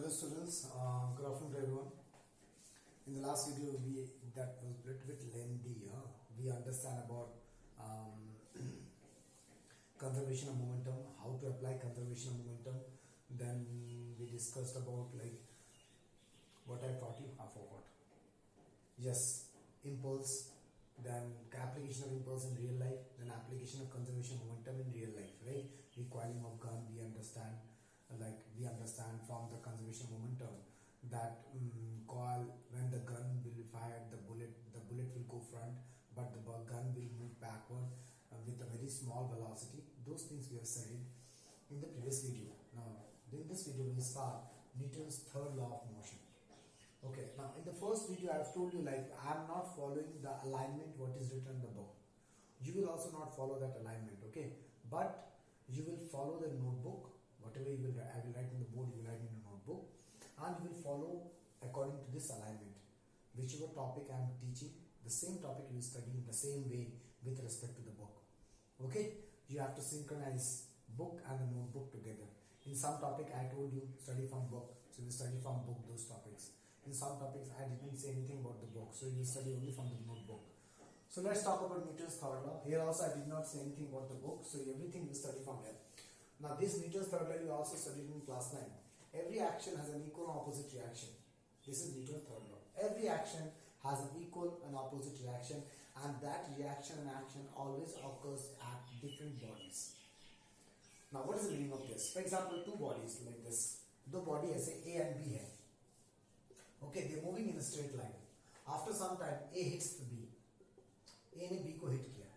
Hello students, good afternoon to everyone. In the last video that was a little bit lengthy. We understand about conservation of momentum, how to apply conservation of momentum. Then we discussed about like what I taught you, I forgot. Yes, impulse, then application of impulse in real life, then application of conservation of momentum in real life, right? Recoiling of gun, we understand from the conservation of momentum that coil, when the gun will be fired, the bullet will go front, but the gun will move backward with a very small velocity. Those things we have studied in the previous video. Now in this video we start Newton's third law of motion. Okay, now in the first video I have told you like I am not following the alignment what is written in the book. You will also not follow that alignment, okay? But you will follow the notebook. Whatever you will write, I will write in the board, you will write in a notebook, and you will follow according to this alignment. Whichever topic I am teaching, the same topic you will study in the same way with respect to the book. Okay? You have to synchronize book and the notebook together. In some topic I told you study from book, so you will study from book those topics. In some topics I didn't say anything about the book, so you will study only from the notebook. So let's talk about Newton's third law. Here also I did not say anything about the book, so everything you study from here. Now this Newton's third law you also studied in class 9. Every action has an equal and opposite reaction. This is Newton's third law. Every action has an equal and opposite reaction, and that reaction and action always occurs at different bodies. Now what is the meaning of this? For example, two bodies like this. The body has A and B hai. Okay, they are moving in a straight line. After some time A hits the B. A ने B को hit किया.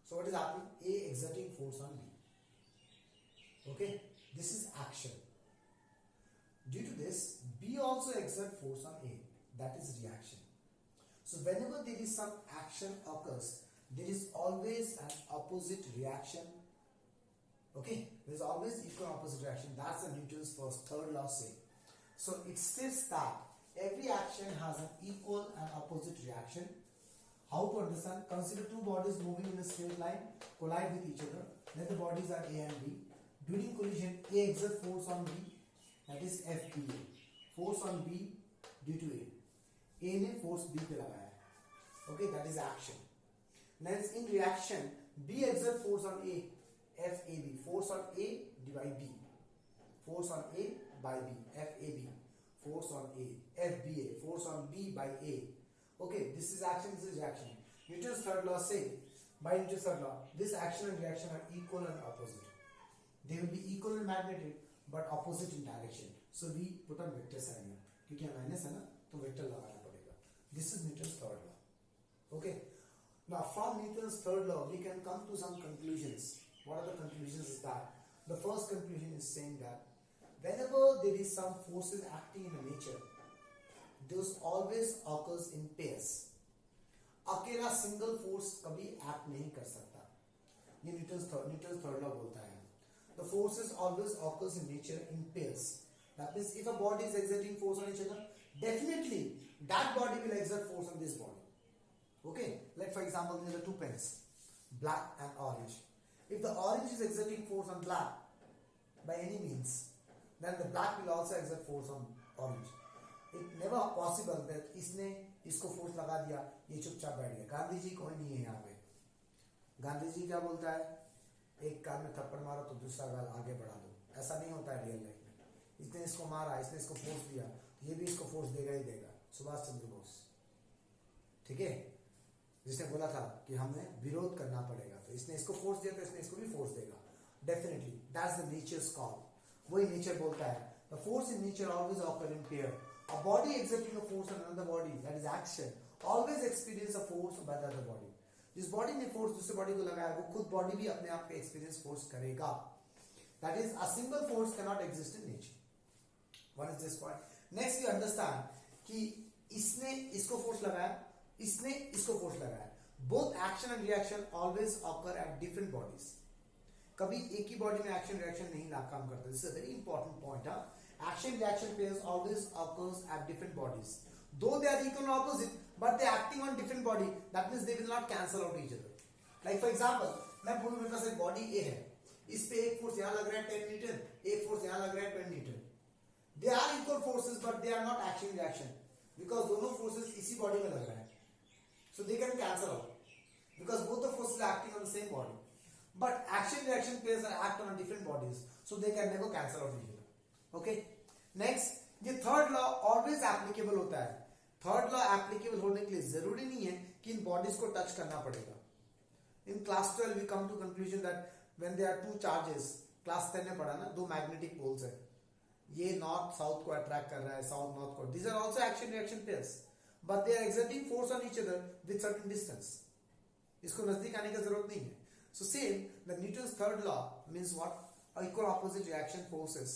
So what is happening? A exerting force on B. Okay, this is action. Due to this, B also exert force on A. That is reaction. So whenever there is some action occurs, there is always an opposite reaction. Okay, there is always equal and opposite reaction. That's the Newton's third law say. So it states that every action has an equal and opposite reaction. How to understand? Consider two bodies moving in a straight line, collide with each other. Then the bodies are A and B. During collision, A exerts force on B, that is FPA. Force on B due to A. A ने force B पे लगाया. Okay, that is action. Next, in reaction, B exerts force on A, FAB. Force on A by B. Force on A by B, FAB. Force on A, FBA. Force on B by A. Okay, this is action, this is reaction. Newton's third law say, by Newton's third law, this action and reaction are equal and opposite. They will be equal in magnitude but opposite in direction. So we put on vector sign here. क्योंकि minus है ना तो vector लगाना पड़ेगा. This is Newton's third law. Okay. Now from Newton's third law we can come to some conclusions. What are the conclusions is that? The first conclusion is saying that whenever there is some forces acting in nature, those always occurs in pairs. अकेला single force कभी act नहीं कर सकता. ये Newton's third law बोलता है. The forces always occurs in nature in pairs. That means if a body is exerting force on each other, definitely that body will exert force on this body. Okay, like for example, there are two pens, black and orange. If the orange is exerting force on black by any means, then the black will also exert force on orange. It never possible that इसने इसको force लगा दिया, ये चुपचाप बैठ गया. गांधी जी कोई नहीं है यहाँ पे. गांधी जी क्या बोलता है? एक कान में थप्पड़ मारो तो दूसरा गाल आगे बढ़ा दो. ऐसा नहीं होता है रियल लाइफ में. इसने इसको मारा, इसने इसको फोर्स दिया, ये भी इसको फोर्स देगा ही देगा. सुभाष चंद्र बोस, ठीक है, जिसने बोला था कि हमें विरोध करना पड़ेगा, तो इसने इसको फोर्स दिया तो इसने इसको भी फोर्स देगा. Definitely that's the nature's call. वही नेचर बोलता है. The force in nature always occur in pair. A body exerting a force on another body, that is action, always experience a force by the other body. जिस body ने force दूसरे body को लगाया वो खुद body भी अपने आप पे एक्सपीरियंस फोर्स करेगा. That is a single force can not exist in nature. What is this point? Next you understand कि इसने इसको फोर्स लगाया, इसने इसको फोर्स लगाया. Both action and reaction always occur at different bodies. कभी एक ही बॉडी में एक्शन रिएक्शन नहीं काम करता. This is a very important point. Action reaction pairs always occurs at different bodies. Though they are equal and opposite, but they are acting on different body. That means they will not cancel out each other. Like for example, मैं बोलूं मेरे पास एक body A है, इस पे एक force यहाँ लग रहा है 10 न्यूटन, एक फोर्स यहाँ लग रहा है 20 newton. They are equal forces but they are not action reaction, because दोनों फोर्सेस इसी बॉडी में लग रहे हैं, so they can cancel out because both the forces are acting on the same body, but action reaction pairs are act on different bodies, so they can never cancel out each other. Okay, next ये third law always applicable होता है. Third law applicable होने के लिए जरूरी नहीं है कि इन बॉडीज को टच करना पड़ेगा. In class 12 we come to conclusion that when there are two charges, class 10 में पढ़ा ना, दो मैग्नेटिक पोल्स है, ये नॉर्थ साउथ को अट्रैक्ट कर रहा है, साउथ नॉर्थ को, these are also action reaction pairs, but they are exerting force on each other with certain distance. इसको नजदीक आने की जरूरत नहीं है. So same the Newton's third law means what, equal opposite reaction forces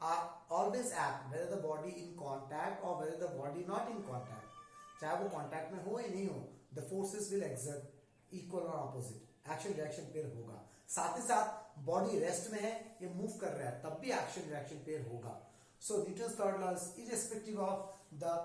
are always act whether the body in contact और whether the body not in contact. चाहे वो कांटेक्ट में हो या नहीं हो, the forces will exert equal और opposite, action reaction pair होगा. साथ ही साथ बॉडी रेस्ट में है, ये मूव कर रहा है, तब भी एक्शन रिएक्शन पेयर होगा. So Newton's third law is irrespective of the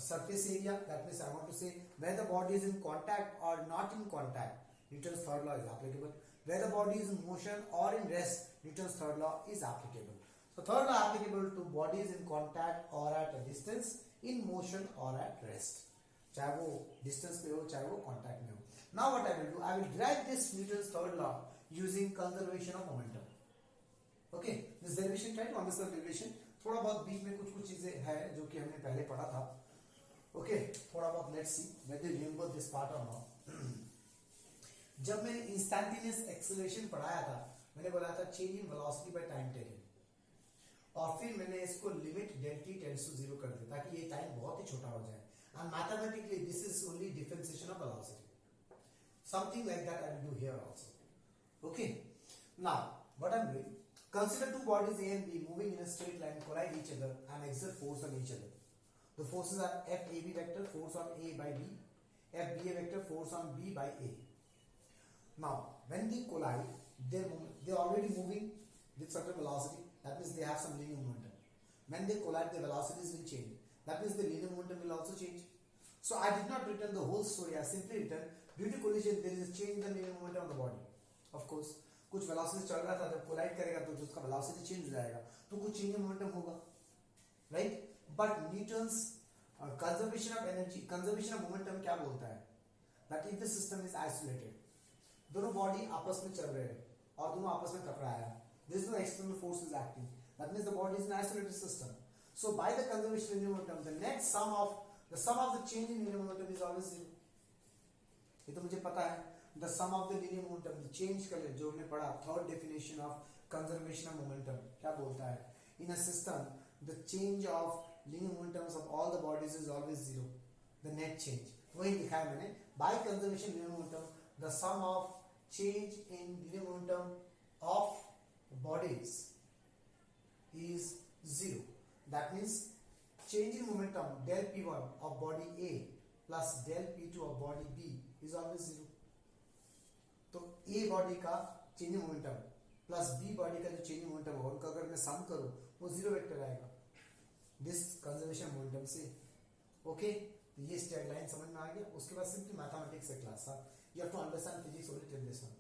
surface area, that means I want to say where the body is in contact or not in contact, Newton's third law is applicable. Where the body is in motion or in rest, Newton's third law is applicable. So third law applicable to bodies in contact or at a distance, in motion or at rest, चाहे वो distance पे हो चाहे वो contact में हो. Now what I will do, I will derive this Newton's third law using conservation of momentum. Okay, this derivation, try to understand derivation. थोड़ा बहुत बीच में कुछ चीजें है जो कि हमने पहले पढ़ा था. ओके, थोड़ा बहुत let's see whether you remember this part और नॉट. जब मैंने इंस्टैंटेनियस एक्सेलरेशन पढ़ाया था, मैंने बोला था change in velocity by time taken, और फिर मैंने इसको limit del T tends to 0 कर दिया ताकि ये टाइम बहुत ही छोटा हो जाए. And mathematically this is only differentiation of velocity. Something like that I will do here also. Okay, now what I am doing, consider two bodies A and B moving in a straight line collide each other and exert force on each other. The forces are FAB vector, force on A by B, FBA vector, force on B by A. Now, when they collide, they're already moving with certain velocity. That means they have some linear momentum. When they collide, the velocities will change. That means the linear momentum will also change. So I did not return the whole story. I simply written due to collision there is a change in the linear momentum of the body. Of course, कुछ velocity चल रहा था, जब collide करेगा तो उसका velocity change हो जाएगा, तो कुछ चेंज इन मोमेंटम होगा, right. But Newton's conservation of energy, conservation of momentum क्या बोलता है, that if the system is isolated, दोनों बॉडी आपस में चल रहे हैं और दोनों आपस में टकराया है, there is no external force is acting, that means the body is an isolated system. So by the conservation in momentum the net sum of the change in linear momentum is always 0. ये तो मुझे पता है. The sum of the linear momentum, the change कर ले, जो हमने पढ़ा third definition of conservation of momentum क्या बोलता है, in a system the change of linear momentums of all the bodies is always 0, the net change. वही दिखाया मैंने, by conservation linear momentum the sum of change in linear momentum of bodies is 0. That means change in momentum del p1 of body A plus del p2 of body B is always 0. तो A body का change momentum plus B body का जो change momentum होगा उनका अगर मैं सम करूं वो 0 वेक्टर आएगा दिस कंजर्वेशन मोमेंटम से. ओके, तो ये स्ट्रेट लाइन समझ में आ गया. उसके बाद सिंपली मैथमेटिक्स से क्लास था. You have to understand physics only till this one.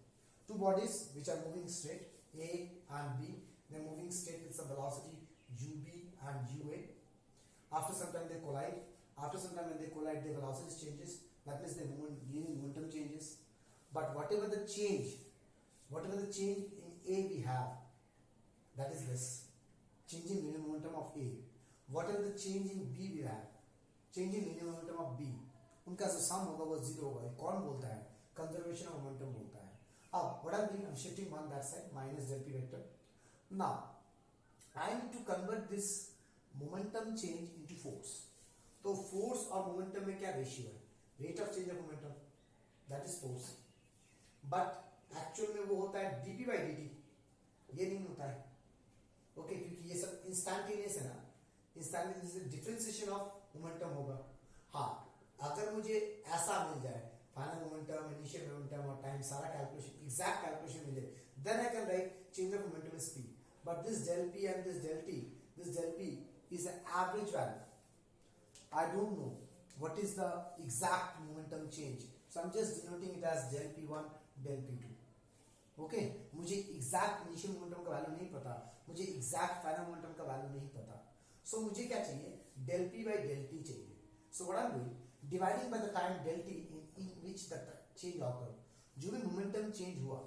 Two bodies which are moving straight, A and B, they are moving straight with some velocity ub and ua. After some time they collide. After some time when they collide, their velocity changes. That means the momentum changes. But whatever the change in A we have, that is this change in linear momentum of A. Whatever the change in B we have, change in linear momentum of B, उनका जो sum होगा वो 0 होगा. कौन बोलता है, conservation of momentum बोलता है. अब what I'm doing, I'm shifting one that side minus del p vector. Now I need to convert this momentum change into force. तो force और momentum में क्या रेशियो है, rate of change of momentum, that is force. But actual में वो होता है dp by dt, ये नहीं होता है. ओके, क्योंकि ये सब इंस्टैंटेनियस है ना, इंस्टैंटेनियस डिफरेंशिएशन ऑफ मोमेंटम होगा. हाँ, अगर मुझे ऐसा मिल जाए फाइनल मोमेंटम, इनिशियल मोमेंटम और टाइम सारा कैलकुलेशन, एग्जैक्ट कैलकुलेशन मिले, then I can write change of momentum speed. But this del p and this del p is an average value. I don't know what is the exact momentum change, so I'm just denoting it as del p1 del p2. Okay, मुझे exact initial momentum का value नहीं पता, मुझे exact final momentum का value नहीं पता. सो मुझे क्या चाहिए, del p by del t चाहिए. So what I'm doing, dividing by the time del t in which the change occur. जो भी मोमेंटम चेंज हुआ,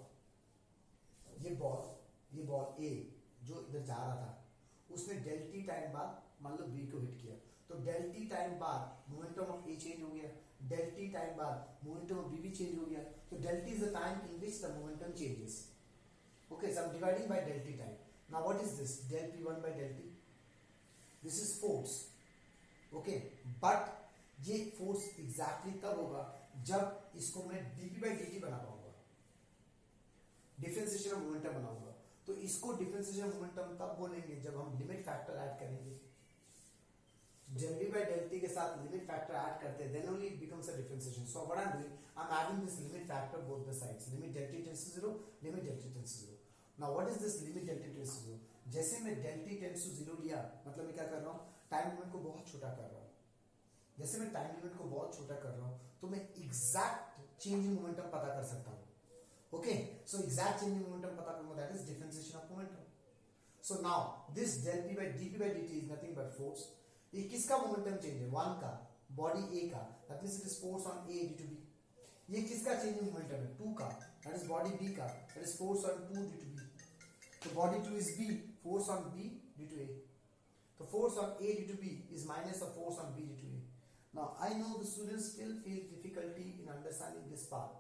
ये बॉल ए जो इधर जा रहा था उसने del t टाइम बाद मान लो b को हिट किया, तो del t टाइम बाद मोमेंटम ऑफ a चेंज हो गया, del t टाइम बाद मोमेंटम ऑफ b भी चेंज हो गया. तो del t is the time in which the momentum changes. Okay, so I'm dividing by del t time. Now what is this, del p1 by del t? This is force. Okay, but ये force exactly तब होगा जब इसको मैं dp by dt बना पाऊंगा, differentiation of momentum बनाऊंगा. तो इसको डिफरेंशिएशन ऑफ मोमेंटम तब बोलेंगे जब हम लिमिट फैक्टर ऐड करेंगे. del v by del t के साथ लिमिट फैक्टर ऐड करते हैं, then only it becomes a differentiation. So what I'm doing, I'm adding this limit factor both the sides. Limit del t tends to 0, limit del t tends to 0. Now what is this limit del t tends to 0? जैसे मैं del t tends to 0 लिया, मतलब मैं क्या कर रहा हूँ, time limit को बहुत छोटा कर रहा हूँ. जैसे मैं टाइम लिमिट को बहुत छोटा कर रहा हूँ तो मैं एग्जैक्ट चेंज इन मोमेंटम पता कर सकता हूँ. Okay, so exact change in momentum पता करूंगा, that is differentiation of momentum. So now this del p by dp by dt is nothing but force. ये किसका मोमेंटम चेंज है, वन का, बॉडी ए का, that means it is force on A due to B. ये किसका change in momentum है, two का, that is body B का, that is force on two due to B. तो body two is B, force on B due to A. तो force on A due to B is minus the force on B due to A. Now I know the students still feel difficulty in understanding this part,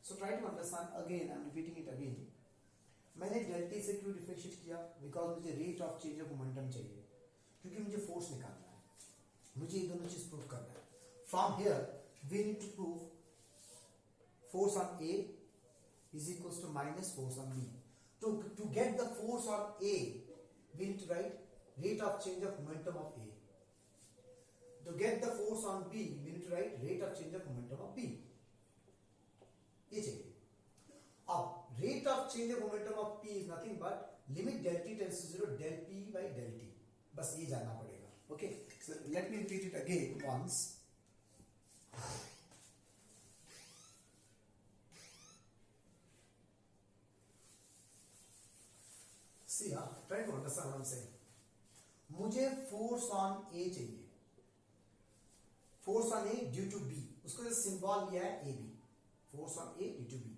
so try to understand again. I'm repeating it again. मैंने del t से क्यों differentiate किया, because मुझे rate of change of momentum चाहिए, क्योंकि मुझे force निकालना है, मुझे ये दोनों चीज प्रूव करना है. From here we need to prove force on A is equals to minus force on B. To get the force on A we need to write rate of change of momentum of A. To get the force on B, we need to write rate of change of momentum of B. ये चाहिए. अब rate of change of momentum of P is nothing but limit del t tends to 0 del P by del t. बस ये जानना पड़ेगा. Okay, so let me repeat it again once. See, try to understand what I'm saying. मुझे force on A चाहिए, force on A due to B, उसको जो symbol लिया है A B, force on A due to B.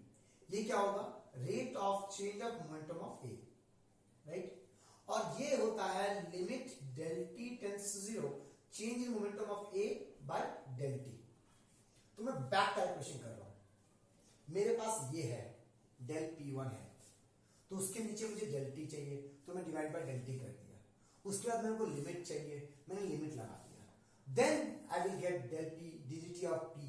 ये क्या होगा, rate of change of momentum of A, right. और ये होता है limit del t tends to 0 change in momentum of A by del t. तो मैं बैक कैलकुलेशन कर रहा हूं, मेरे पास ये है del p1 है, तो उसके नीचे मुझे del t चाहिए, तो मैं डिवाइड बाय del t कर दिया. उसके बाद मेरे को लिमिट चाहिए, मैंने लिमिट लगा दिया. Then I will get del p dt of p.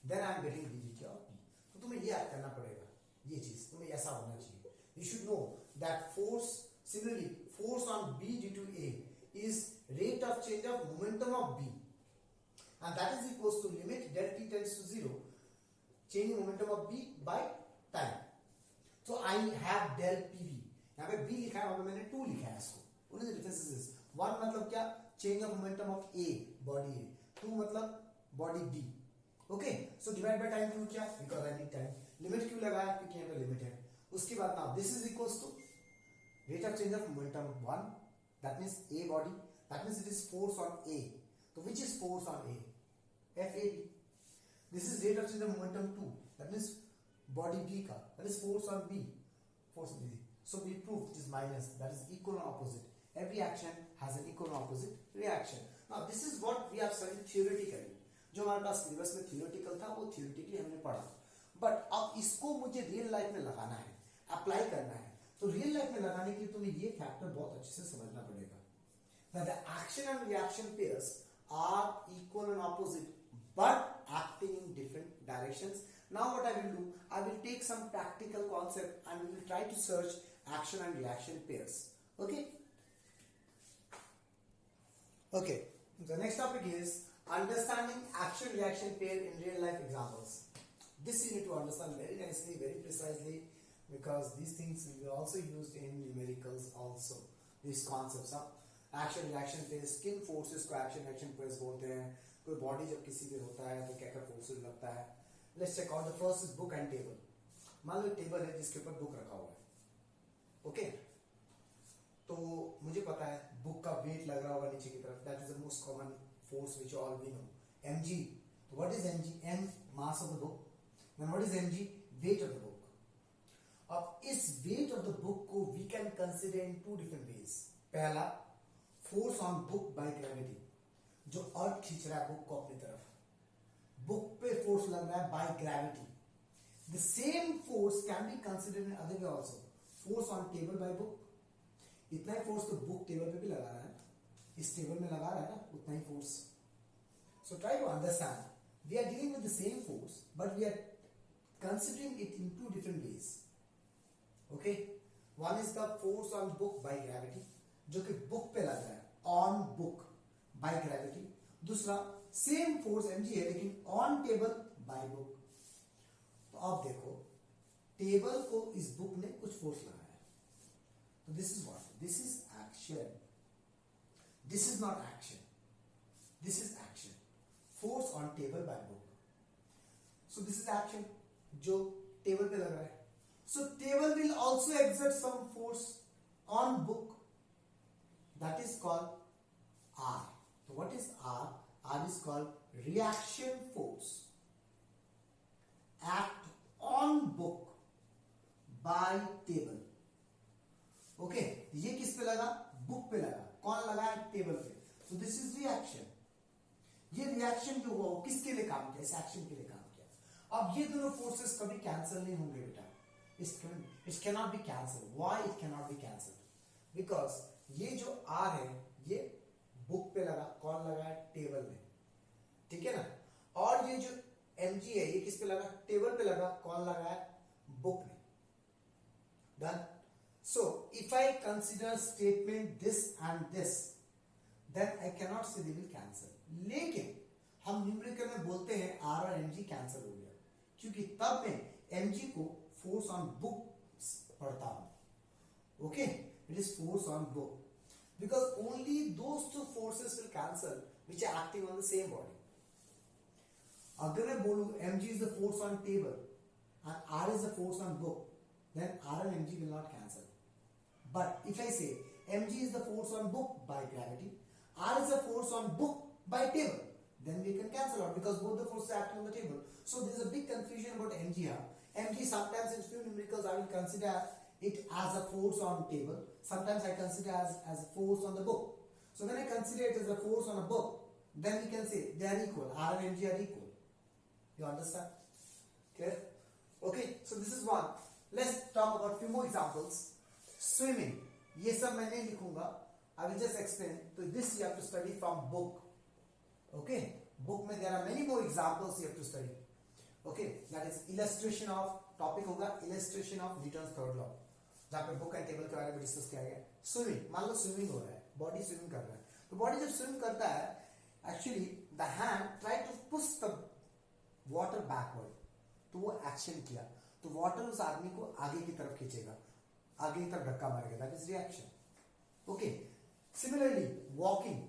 Then I am getting dt of p. तो तुम्हें ये याद करना पड़ेगा, ये चीज तुम्हें ऐसा होना चाहिए. You should know that force, similarly, force on B due to A is rate of change of momentum of B, and that is equals to limit del t tends to 0, change in momentum of B by time. So I have del pb. यहाँ पे B लिखा है, वहां पे मैंने 2 लिखा है इसको. What is the difference? 1 मतलब क्या, change of momentum of A, body A. 2 मतलब body B. Okay, so divide by time क्यों किया, because I need time. Limit क्यों लगाया, क्योंकि यहाँ पे लिमिट है. उसके बाद now this is equals to rate of change of momentum 1, that means A body, that means it is force on A. तो which is force on A, F A B. This is rate of change of momentum 2, that means body B का, that is force on B, force on B. So we prove it is minus, that is equal और opposite. Every action has an equal and opposite reaction. Now this is what we have studied theoretically. जो हमारे पास syllabus में theoretical था वो theoretically हमने पढ़ा. But अब इसको मुझे रियल लाइफ में लगाना है, अप्लाई करना है. तो रियल लाइफ में लगाने के लिए तुम्हें ये फैक्टर बहुत अच्छे से समझना पड़ेगा. That the action and reaction pairs are equal and opposite, but acting in different directions. Now what I will do, I will take some practical concept and we will try to search action and reaction pairs. Okay. Okay, the next topic is understanding action-reaction pair in real-life examples. This you need to understand very nicely, very precisely, because these things will be also used in numericals also. These concepts of action-reaction pairs, किन forces को action-reaction pairs बोलते हैं, कोई body जब किसी पे होता है तो क्या क्या forces लगता है. Let's check out. The first is book and table. मान लो टेबल है जिसके ऊपर बुक रखा हुआ है. Okay, तो मुझे पता है बुक का वेट लग रहा होगा नीचे की तरफ, that is the most common force which all we know, mg. What is mg? m mass of the book, then what is mg? Weight of the book. अब इस वेट ऑफ द बुक को we can consider in two different ways. पहला, force on book by gravity, जो earth खींच रहा है book को अपनी तरफ, बुक पे फोर्स लग रहा है by gravity. The same force can be considered in other way also, force on table by book. इतना ही फोर्स तो बुक टेबल पे भी लगा रहा है, इस टेबल में लगा रहा है ना, उतना ही force. So try to understand, we are dealing with the same force but we are considering it in two different ways. Okay, one is the force on book by gravity, जो कि book पे लग रहा है on book by gravity. दूसरा same force mg है लेकिन on table by book. तो अब देखो टेबल को इस बुक ने कुछ फोर्स लगाया है, तो this is what, this is action, this is not action, this is action. Force on table by book, so this is action जो टेबल पे लग रहा है. So table will also exert some force on book, that is called R. तो what is R? R is called reaction force act on book by table. Okay, ये किस पे लगा? बुक पे लगा. कौन लगा है? टेबल पे. तो दिस इज रिएक्शन. ये रिएक्शन जो हुआ वो किसके लिए काम किया? इस एक्शन के लिए काम किया. अब ये दोनों फोर्सेस कभी कैंसिल नहीं होंगे बेटा. It can not be cancel. Why it can not be cancel? Because ये जो आर है ये बुक पे लगा. कौन लगा है? टेबल में. ठीक है ना. और ये जो mg है ये किस पे लगा? टेबल पे लगा. कौन लगा है? बुक में. Done. So if I consider statement this and this, then I can not say they will cancel. लेकिन हम न्यूमेरिकल में बोलते हैं आर और mg कैंसिल हो गया, क्योंकि तब मैं mg को फोर्स ऑन बुक पढ़ता हूं. Okay, it is force on book because only those two forces will cancel which are acting on the same body. अगर मैं बोलूं mg is the force on table and r is the force on book, then r and mg will not cancel. But if I say mg is the force on book by gravity, r is the force on book by table, then we can cancel out because both the forces are acting on the table. So there is a big confusion about mg here. mg sometimes in few numericals I will consider it as a force on table. Sometimes I consider as a force on the book. So when I consider it as a force on a book, then we can say they are equal. R and mg are equal. You understand? Clear? Okay. So this is one. Let's talk about few more examples. Swimming. ये सब मैं नहीं लिखूंगा. I will just explain. So this you have to study from book. Okay. Book में there are many more examples you have to study. Okay. That is illustration of topic होगा illustration of Newton's third law. जहाँ पे book and table के बारे में discuss किया गया. Swimming, मान लो स्विमिंग हो रहा है, बॉडी स्विमिंग कर रहा है. तो बॉडी जब स्विम करता है, actually the hand try to push the water backward. तो वो एक्शन किया, तो वाटर उस आदमी को आगे की तरफ खींचेगा, आगे की तरफ धक्का मारेगा. That is reaction. Okay. Similarly walking,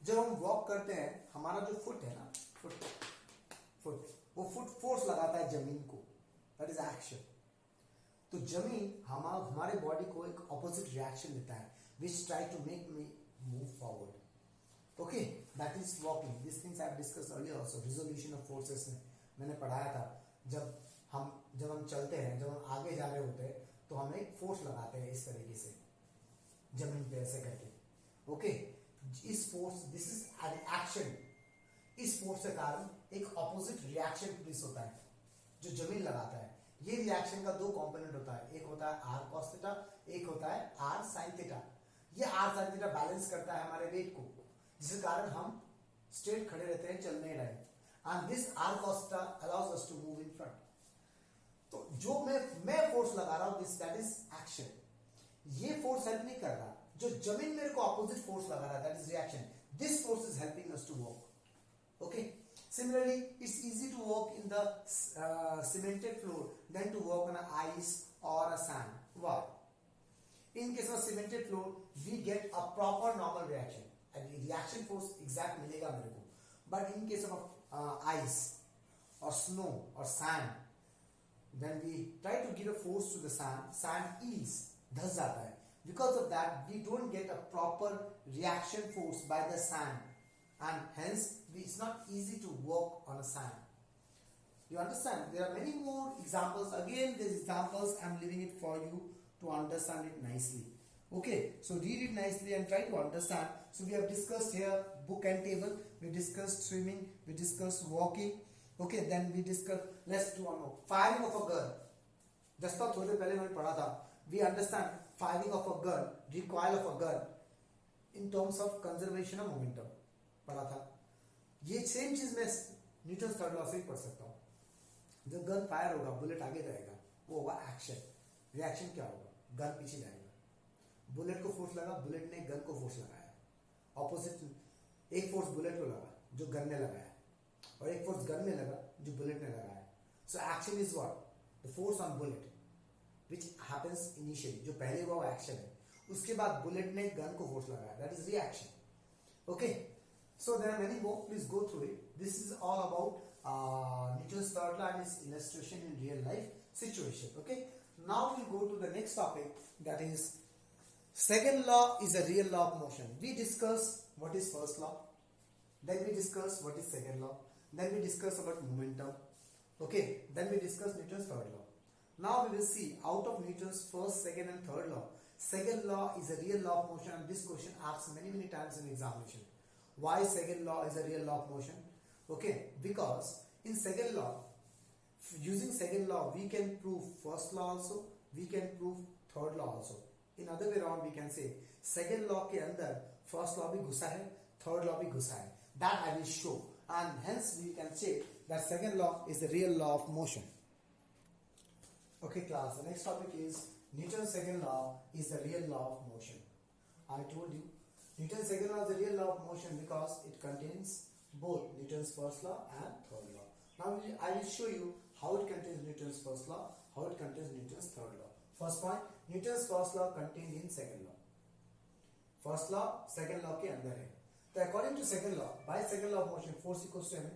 जब हम वॉक करते हैं हमारा जो फुट है ना, फुट वो फुट फोर्स लगाता है जमीन को. That is action. तो जमीन हमारे बॉडी को एक ऑपोजिट रिएक्शन देता है which try to make me move forward. Okay, that is walking. This things I have discussed earlier also. Resolution of forces में मैंने पढ़ाया था. जब हम चलते हैं, जब हम आगे जा रहे होते हैं तो हम एक फोर्स लगाते हैं इस तरीके से जमीन पे ऐसे करके. ओके, इस force, this is an action. इस फोर्स के कारण एक ऑपोजिट रिएक्शन प्रोड्यूस होता है जो जमीन लगाता है. ये रिएक्शन का दो कंपोनेंट होता है, एक होता है आर कॉस थीटा, एक होता है आर साइन थीटा. ये आर साइन थीटा बैलेंस करता है हमारे वेट को, जिसके कारण हम स्ट्रेट खड़े रहते हैं, चल नहीं रहे. And this R cos theta allows us to move in front. तो जो मैं फोर्स लगा रहा हूं, दिस दैट इज एक्शन. ये फोर्स हेल्प नहीं कर रहा, जो जमीन मेरे को ऑपोजिट फोर्स लगा रहा है, that is reaction. This force is helping us to walk. Okay. Similarly, it's easy to walk in the cemented floor than to walk on a ice or a sand. Why? In case of cemented floor, we get a proper normal reaction. And reaction force exact मिलेगा मेरे को. But in case of ice or snow or sand, then we try to give a force to the sand. Sand is धस जाता है. Because of that, we don't get a proper reaction force by the sand, and hence it's not easy to walk on a sand. You understand? There are many more examples. Again, these examples I'm leaving it for you to understand it nicely. Okay, so read it nicely and try to understand. So we have discussed here book and table. We discussed swimming. We discussed walking. Okay, then we discussed, let's do one more. Firing of a gun. Just now थोड़े पहले मैंने पढ़ा था. We understand firing of a gun, recoil of a gun in terms of conservation of momentum. पढ़ा था. ये same चीज मैं न्यूटन थर्ड लॉ से ही पढ़ सकता हूँ. जब गन फायर होगा, बुलेट आगे जाएगा, वो होगा एक्शन. रिएक्शन क्या होगा? गन पीछे जाएगा. बुलेट को फोर्स लगा, बुलेट ने गन को फोर्स लगाया. ऑपोजिट एक फोर्स बुलेट को लगा जो गन ने लगाया, और एक फोर्स गन में लगा जो बुलेट ने लगाया. So action is what? The force on bullet which happens initially. जो पहले हुआ वो एक्शन है. उसके बाद बुलेट ने गन को फोर्स लगाया, that is reaction. Okay, so there are many more. Please go through it. This is all about Newton's third law and its illustration in real life situation. Okay, now we go to the next topic, that is second law is a real law of motion. We discuss what is first law, then we discuss what is second law, then we discuss about momentum. Okay, then we discuss Newton's third law. Now we will see out of Newton's first, second and third law. Second law is a real law of motion, and this question asked many times in examination. Why second law is a real law of motion? Okay, because in second law, using second law, we can prove first law also, we can prove third law also. In other way around, we can say second law के अंदर first law भी घुसा है, third law भी घुसा है. That I will show, and hence we can say that second law is the real law of motion. Okay, class. The next topic is Newton's second law is the real law of motion. I told you. Newton's second law is the real law of motion because it contains both Newton's first law and third law. Now I will show you how it contains Newton's first law, how it contains Newton's third law. First point, Newton's first law contained in second law. First law, second law के अंदर है. तो according to second law, by second law of motion, force equals to ma.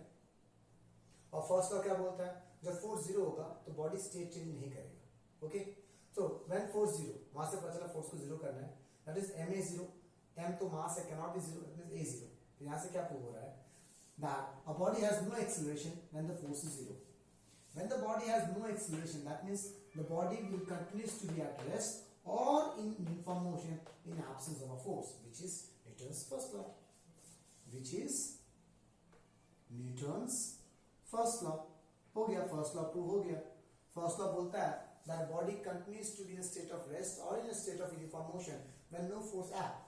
और first law क्या बोलता है? जब force zero होगा तो body state change नहीं करेगा. Okay? So when force zero, वहां से पता चला force को zero करना है. That is ma zero. M तो mass है, cannot be zero, it means a zero. तो यहाँ से क्या प्रूव हो रहा है? That a body has no acceleration when the force is zero. When the body has no acceleration, that means the body will continue to be at rest or in uniform motion in absence of a force, which is Newton's first law. Which is Newton's first law. हो गया, first law prove हो गया. First law बोलता है that body continues to be in a state of rest or in a state of uniform motion when no force acts.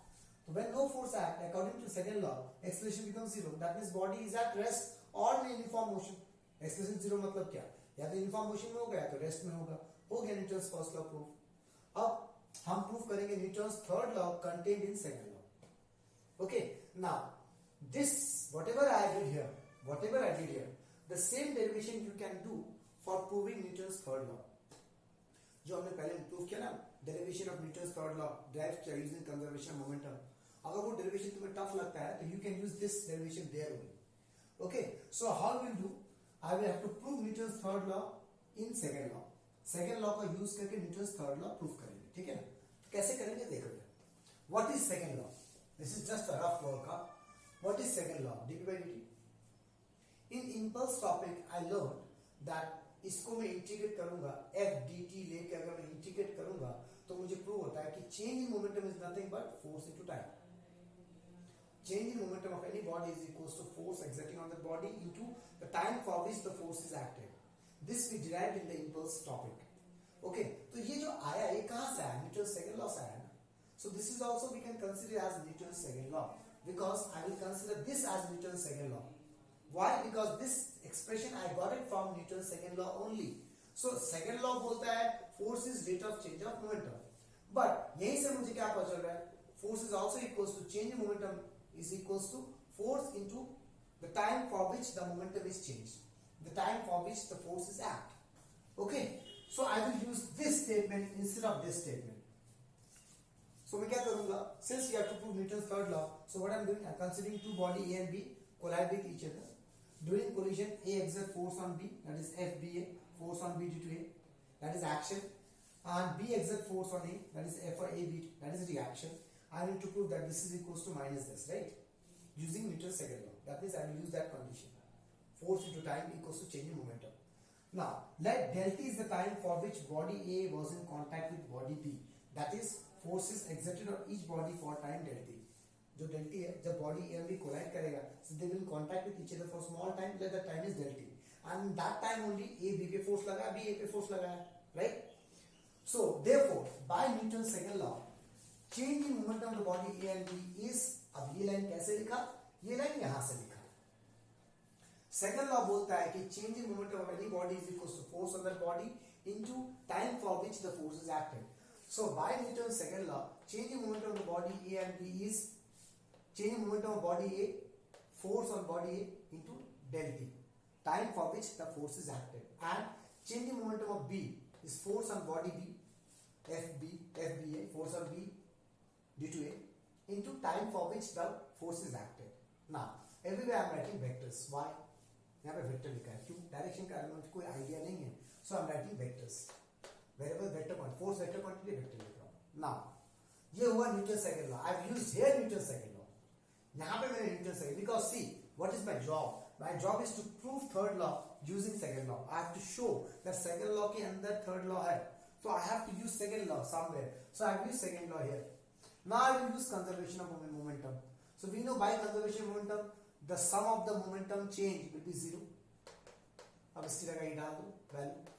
So when no force acts, according to second law, acceleration becomes zero. That means body is at rest or in uniform motion. Acceleration zero मतलब क्या? या तो uniform motion में होगा या तो rest में होगा. हो गया Newton's first law proof. अब हम proof करेंगे Newton's third law contained in second law. Okay. Now this whatever I did here, the same derivation you can do for proving Newton's third law. जो हमने पहले proof किया ना, derivation of Newton's third law, derive किया using conservation of momentum. अगर वो derivation तुम्हें tough लगता है तो you can use this derivation there only. Okay, so how we will do? I will have to prove Newton's third law in second law. Second law का use करके Newton's third law prove करेंगे, ठीक है ना? तो कैसे करेंगे देखो. What is second law? This is just a rough workup. What is second law? dp by dt. In impulse topic, I learned that इसको मैं इंटीग्रेट करूंगा, f dt लेके अगर मैं इंटीग्रेट करूंगा तो मुझे प्रूव होता है कि change in momentum is nothing but force into time. Change in momentum of any body is equals to force exerting on the body into the time for which the force is active. This we derived in the impulse topic. Okay, तो ये जो आया ये कहाँ से आया? Newton's second law से आया ना. So this is also we can consider as Newton's second law because I will consider this as Newton's second law. Why? Because this expression I got it from Newton's second law only. So second law बोलता है force is rate of change of momentum. But यहीं से मुझे क्या पता चल रहा है? Force is also equals to change in momentum is equals to force into the time for which the momentum is changed, the time for which the force is act. Okay, so I will use this statement instead of this statement. So मैं क्या करूँगा? Since we have to prove Newton's third law, so what I'm doing, I'm considering two body A and B collide with each other. During collision, A exerts force on B, that is FBA, force on B due to A, that is action. and B exert force on A, that is F or A B, that is reaction. I need to prove that this is equals to minus this, right? Using Newton's second law. That means I will use that condition. Force into time equals to change in momentum. Now, let delta is the time for which body A was in contact with body B. That is, forces exerted on each body for time delta. जो delta है, जब body A and B collide करेगा, so they will contact with each other for small time. Let the time is delta, and that time only A B पे force लगा, B A पे force लगा है, right? So therefore, by Newton's second law, change in momentum of the body A and B is, अब ये line कैसे लिखा? ये लाइन यहाँ से लिखा. Second law बोलता है कि change in momentum of any body is equals to force on that body into time for which the force is acted. So by Newton's second law, change in momentum of the body A and B is change in momentum of body A, force on body A into del T, time for which the force is acted, and change in momentum of B is force on body B, FBA, force on B due to A, into time for which the force is acted. Now everywhere I am writing vectors. Why? यहाँ पे vector लिखा है, क्यों? Direction का मुझे कोई idea नहीं है, so I am writing vectors. Variable vector point, force vector point के लिए वेक्टर लिख रहा हूँ. नाउ ये हुआ Newton second law. I have used here Newton second law. यहाँ पे मैंने Newton second, because see what is my job? My job is to prove third law using second law. I have to show that second law के अंदर third law है, so I have to use second law somewhere. So I have used second law here. Now I will use conservation of momentum. So we know by conservation of momentum, the sum of the momentum change will be 0. अब इसकी जगह ये डाल दो value,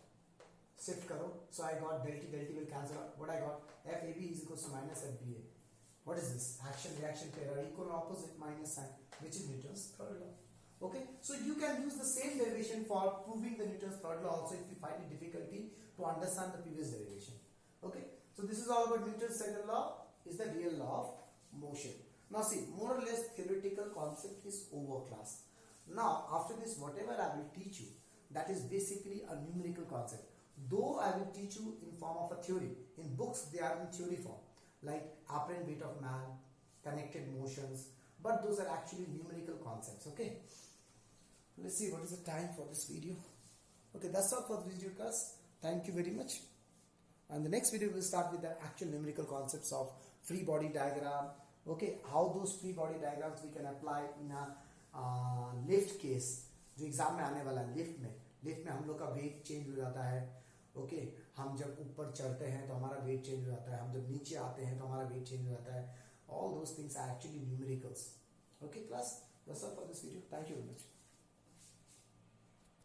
shift करो. So I got del t will cancel out. What I got? FAB is equals to minus FBA. What is this? Action reaction pair are equal and opposite minus sign, which is Newton's third law. Okay, so you can use the same derivation for proving the Newton's third law also if you find it difficulty to understand the previous derivation. Okay, so this is all about Newton's second law is the real law of motion. Now see, more or less theoretical concept is over class. Now after this, whatever I will teach you, that is basically a numerical concept. Though I will teach you in form of a theory, in books they are in theory form, like apparent weight of man, connected motions, but those are actually numerical concepts. Okay, let's see what is the time for this video. Okay, that's all for the video class. Thank you very much. And the next video will start with the actual numerical concepts of free body diagram. Okay, how those free body diagrams we can apply in a lift case, जो exam में आने वाला है. Lift में हम लोग का wait change हो जाता है. ओके, हम जब ऊपर चढ़ते हैं तो हमारा वेट चेंज हो जाता है, हम जब नीचे आते हैं तो हमारा वेट चेंज हो जाता है. All those things are actually numericals. Okay class, that's all for this video. Thank you very much.